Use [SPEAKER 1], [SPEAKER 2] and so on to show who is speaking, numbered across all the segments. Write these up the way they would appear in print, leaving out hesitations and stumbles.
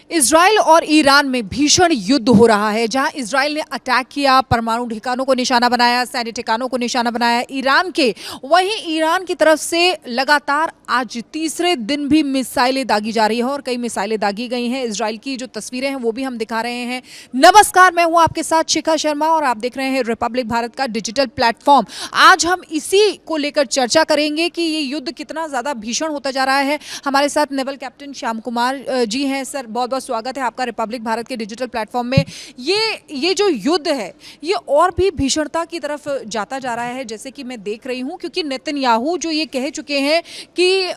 [SPEAKER 1] Israel और Iran में भीषण युद्ध हो रहा है, जहां इजराइल ने अटैक किया, परमाणु ठिकानों को निशाना बनाया, सैन्य ठिकानों को निशाना बनाया ईरान के। वहीं ईरान की तरफ से लगातार आज तीसरे दिन भी मिसाइलें दागी जा रही है और कई मिसाइलें दागी गई हैं। इजराइल की जो तस्वीरें हैं वो भी हम दिखा रहे हैं। नमस्कार, मैं हूं आपके साथ शिखा शर्मा और आप देख रहे हैं रिपब्लिक भारत का डिजिटल प्लेटफॉर्म। आज हम इसी को लेकर चर्चा करेंगे कि ये युद्ध कितना ज्यादा भीषण होता जा रहा है। हमारे साथ नेवल कैप्टन श्याम कुमार जी हैं। सर, बहुत बहुत स्वागत है आपका रिपब्लिक भारत के डिजिटल प्लेटफॉर्म में। ये जो युद्ध है ये और भी भीषणता की तरफ जाता जा रहा है, जैसे कि मैं देख रही हूं, क्योंकि नेतन्याहू जो ये कह चुके हैं कि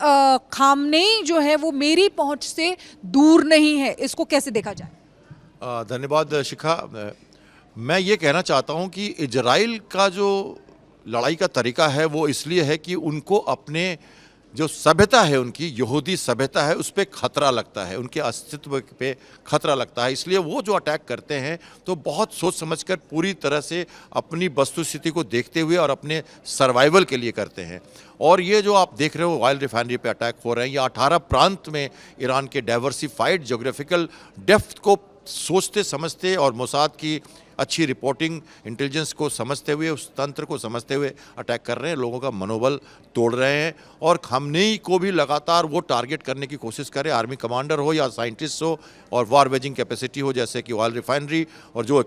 [SPEAKER 1] खामनेई जो है वो मेरी पहुंच से दूर नहीं है। इसको कैसे देखा जाए?
[SPEAKER 2] धन्यवाद शिखा। मैं ये कहना चाहता हूं कि इजराइल का जो लड़ाई का तरीका है वो इसलिए है कि उनको अपने जो सभ्यता है, उनकी यहूदी सभ्यता है, उस पर खतरा लगता है, उनके अस्तित्व पे खतरा लगता है। इसलिए वो जो अटैक करते हैं तो बहुत सोच समझकर, पूरी तरह से अपनी वस्तुस्थिति को देखते हुए और अपने सर्वाइवल के लिए करते हैं। और ये जो आप देख रहे हो ऑयल रिफाइनरी पे अटैक हो रहे हैं, ये 18 प्रांत में ईरान के डाइवर्सिफाइड जोग्राफिकल डेप्थ को सोचते समझते और मोसाद की अच्छी रिपोर्टिंग इंटेलिजेंस को समझते हुए, उस तंत्र को समझते हुए अटैक कर रहे हैं, लोगों का मनोबल तोड़ रहे हैं। और खामनेई को भी लगातार वो टारगेट करने की कोशिश करें, आर्मी कमांडर हो या साइंटिस्ट हो, और वार वेजिंग कैपेसिटी हो, जैसे कि ऑयल रिफाइनरी, और जो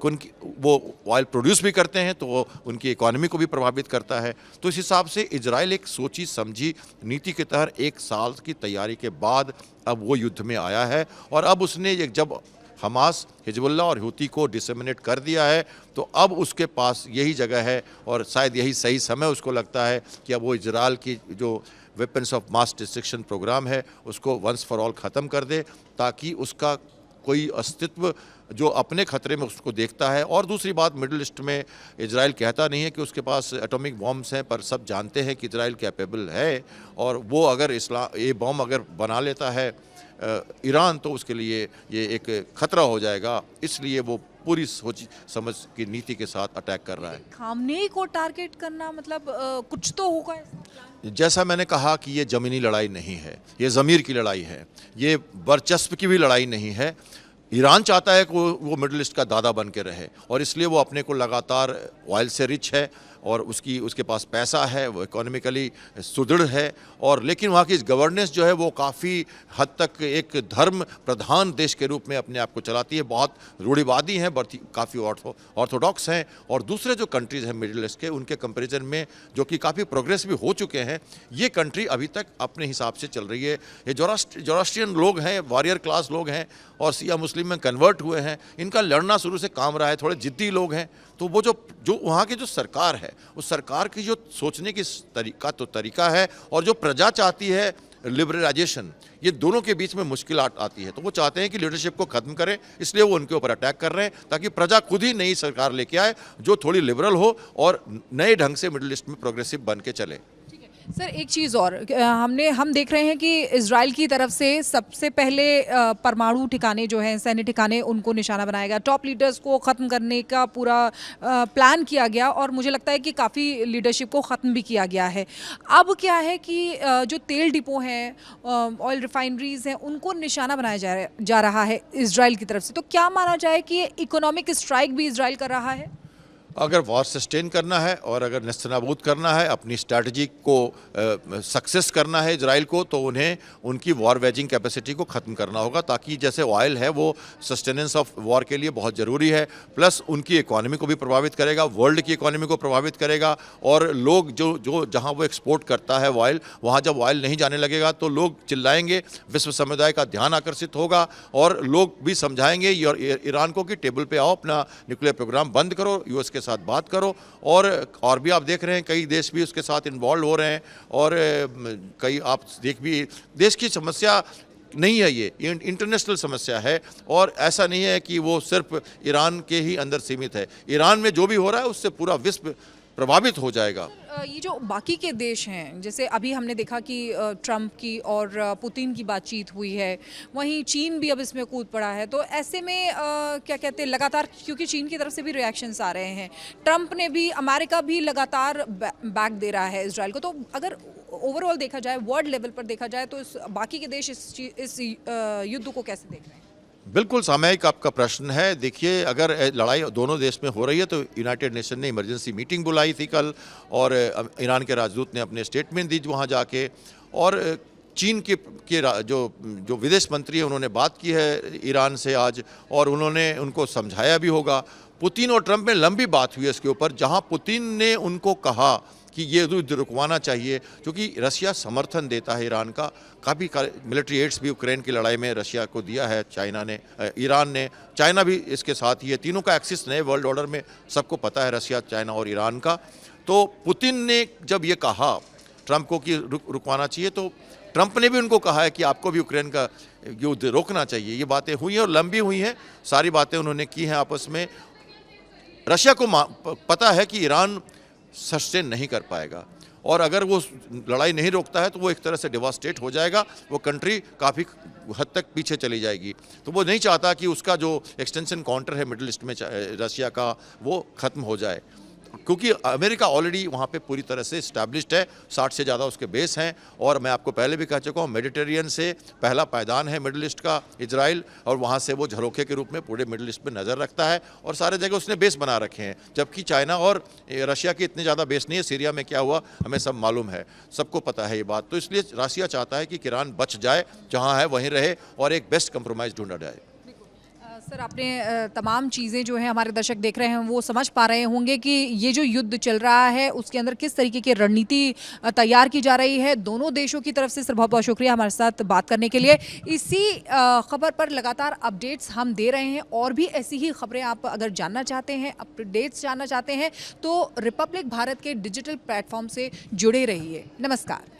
[SPEAKER 2] वो ऑयल प्रोड्यूस भी करते हैं तो वो उनकी इकोनॉमी को भी प्रभावित करता है। तो इस हिसाब से इजराइल एक सोची समझी नीति के तहत 1 साल की तैयारी के बाद अब वो युद्ध में आया है। और अब उसने जब हमास, हिजबुल्लाह और हूती को डिसेमिनेट कर दिया है तो अब उसके पास यही जगह है और शायद यही सही समय उसको लगता है कि अब वो इजराइल की जो weapons of mass destruction program है उसको वंस फॉर ऑल ख़त्म कर दे, ताकि उसका कोई अस्तित्व जो अपने खतरे में उसको देखता है। और दूसरी बात, मिडिल ईस्ट में इजराइल कहता नहीं है कि उसके पास एटॉमिक बॉम्ब्स हैं, पर सब जानते हैं कि इजराइल कैपेबल है, और वो अगर ये बॉम्ब अगर बना लेता है ईरान तो उसके लिए ये एक खतरा हो जाएगा। इसलिए वो पूरी सोच समझ की नीति के साथ अटैक कर रहा है।
[SPEAKER 1] खामनेई को टारगेट करना मतलब कुछ तो होगा इसमें।
[SPEAKER 2] जैसा मैंने कहा कि ये ज़मीनी लड़ाई नहीं है, ये ज़मीर की लड़ाई है, ये वर्चस्व की भी लड़ाई नहीं है। ईरान चाहता है कि वो मिडिल ईस्ट का दादा बन के रहे, और इसलिए वो अपने को लगातार ऑयल से रिच है और उसके पास पैसा है, वो इकोनॉमिकली सुदृढ़ है, और लेकिन वहाँ की गवर्नेंस जो है वो काफ़ी हद तक एक धर्म प्रधान देश के रूप में अपने आप को चलाती है। बहुत रूढ़िवादी हैं, काफ़ी ऑर्थोडॉक्स हैं, और दूसरे जो कंट्रीज़ हैं मिडिल ईस्ट के, उनके कंपैरिजन में जो कि काफ़ी प्रोग्रेस भी हो चुके हैं, ये कंट्री अभी तक अपने हिसाब से चल रही है। ये जोरास्ट्रियन लोग हैं, वॉरियर क्लास लोग हैं, और सिया मुस्लिम में कन्वर्ट हुए हैं। इनका लड़ना शुरू से काम रहा है, थोड़े जिद्दी लोग हैं। तो वो जो वहाँ की जो सरकार है, उस सरकार की जो सोचने की तरीका है, और जो प्रजा चाहती है लिबरलाइजेशन, ये दोनों के बीच में मुश्किल आती है। तो वो चाहते हैं कि लीडरशिप को ख़त्म करें, इसलिए वो उनके ऊपर अटैक कर रहे हैं, ताकि प्रजा खुद ही नई सरकार लेके आए जो थोड़ी लिबरल हो और नए ढंग से मिडिल ईस्ट में प्रोग्रेसिव बन के चले।
[SPEAKER 1] सर, एक चीज़ और, हम देख रहे हैं कि इजराइल की तरफ से सबसे पहले परमाणु ठिकाने जो हैं, सैन्य ठिकाने, उनको निशाना बनाया गया। टॉप लीडर्स को ख़त्म करने का पूरा प्लान किया गया, और मुझे लगता है कि काफ़ी लीडरशिप को ख़त्म भी किया गया है। अब क्या है कि जो तेल डिपो हैं, ऑयल रिफाइनरीज हैं, उनको निशाना बनाया जा रहा है इजराइल की तरफ से। तो क्या माना जाए कि इकोनॉमिक स्ट्राइक भी इजराइल कर रहा है?
[SPEAKER 2] अगर वॉर सस्टेन करना है और अगर नेस्तनाबूद करना है, अपनी स्ट्रैटेजी को सक्सेस करना है इजराइल को, तो उन्हें उनकी वॉर वेजिंग कैपेसिटी को ख़त्म करना होगा, ताकि जैसे ऑयल है वो सस्टेनेंस ऑफ वॉर के लिए बहुत ज़रूरी है, प्लस उनकी इकोनॉमी को भी प्रभावित करेगा, वर्ल्ड की इकोनॉमी को प्रभावित करेगा। और लोग जो जहाँ वो एक्सपोर्ट करता है ऑयल, वहाँ जब ऑयल नहीं जाने लगेगा तो लोग चिल्लाएंगे, विश्व समुदाय का ध्यान आकर्षित होगा, और लोग भी समझाएंगे ईरान को कि टेबल पे आओ, अपना न्यूक्लियर प्रोग्राम बंद करो, यूएस के साथ बात करो। और भी आप देख रहे हैं कई देश भी उसके साथ इन्वॉल्व हो रहे हैं, और कई आप देश की समस्या नहीं है, ये इंटरनेशनल समस्या है, और ऐसा नहीं है कि वो सिर्फ ईरान के ही अंदर सीमित है। ईरान में जो भी हो रहा है उससे पूरा विश्व प्रभावित हो जाएगा।
[SPEAKER 1] ये जो बाकी के देश हैं, जैसे अभी हमने देखा कि ट्रंप की और पुतिन की बातचीत हुई है, वहीं चीन भी अब इसमें कूद पड़ा है। तो ऐसे में क्या कहते हैं, लगातार, क्योंकि चीन की तरफ से भी रिएक्शंस आ रहे हैं, ट्रंप ने भी, अमेरिका भी लगातार बैक दे रहा है इजराइल को। तो अगर ओवरऑल देखा जाए, वर्ल्ड लेवल पर देखा जाए, तो बाकी के देश इस युद्ध को कैसे देख रहे हैं?
[SPEAKER 2] बिल्कुल सामयिक आपका प्रश्न है। देखिए, अगर लड़ाई दोनों देश में हो रही है तो यूनाइटेड नेशन ने इमरजेंसी मीटिंग बुलाई थी कल, और ईरान के राजदूत ने अपने स्टेटमेंट दी वहाँ जाके, और चीन जो विदेश मंत्री है उन्होंने बात की है ईरान से आज, और उन्होंने उनको समझाया भी होगा। पुतिन और ट्रंप में लंबी बात हुई है इसके ऊपर, जहाँ पुतिन ने उनको कहा कि ये युद्ध रुकवाना चाहिए, क्योंकि रशिया समर्थन देता है ईरान का। काफ़ी मिलिट्री एड्स भी यूक्रेन की लड़ाई में रशिया को दिया है चाइना ने, ईरान ने, चाइना भी इसके साथ ही है। तीनों का एक्सिस नए वर्ल्ड ऑर्डर में सबको पता है, रशिया, चाइना और ईरान का। तो पुतिन ने जब ये कहा ट्रंप को कि रुकवाना चाहिए, तो ट्रंप ने भी उनको कहा है कि आपको भी यूक्रेन का युद्ध रोकना चाहिए। ये बातें हुई हैं और लंबी हुई हैं, सारी बातें उन्होंने की हैं आपस में। रशिया को पता है कि ईरान सस्टेन नहीं कर पाएगा, और अगर वो लड़ाई नहीं रोकता है तो वो एक तरह से डिवास्टेट हो जाएगा, वो कंट्री काफ़ी हद तक पीछे चली जाएगी। तो वो नहीं चाहता कि उसका जो एक्सटेंशन काउंटर है मिडिल ईस्ट में रशिया का, वो ख़त्म हो जाए, क्योंकि अमेरिका ऑलरेडी वहाँ पे पूरी तरह से इस्टेब्लिश्ड है, 60 से ज़्यादा उसके बेस हैं। और मैं आपको पहले भी कह चुका हूँ, मेडिटेरियन से पहला पायदान है मिडिल ईस्ट का इजराइल, और वहाँ से वो झरोखे के रूप में पूरे मिडिल ईस्ट पे नज़र रखता है, और सारे जगह उसने बेस बना रखे हैं। जबकि चाइना और रशिया के इतने ज़्यादा बेस नहीं है। सीरिया में क्या हुआ हमें सब मालूम है, सबको पता है ये बात। तो इसलिए रशिया चाहता है कि ईरान बच जाए, जहाँ है वहीं रहे, और एक बेस्ट कंप्रोमाइज़ ढूंढा जाए।
[SPEAKER 1] सर, आपने तमाम चीज़ें जो हैं हमारे दर्शक देख रहे हैं वो समझ पा रहे होंगे कि ये जो युद्ध चल रहा है उसके अंदर किस तरीके की रणनीति तैयार की जा रही है दोनों देशों की तरफ से। सर, बहुत बहुत शुक्रिया हमारे साथ बात करने के लिए। इसी खबर पर लगातार अपडेट्स हम दे रहे हैं, और भी ऐसी ही खबरें आप अगर जानना चाहते हैं, अपडेट्स जानना चाहते हैं, तो रिपब्लिक भारत के डिजिटल प्लेटफॉर्म से जुड़े रहिए। नमस्कार।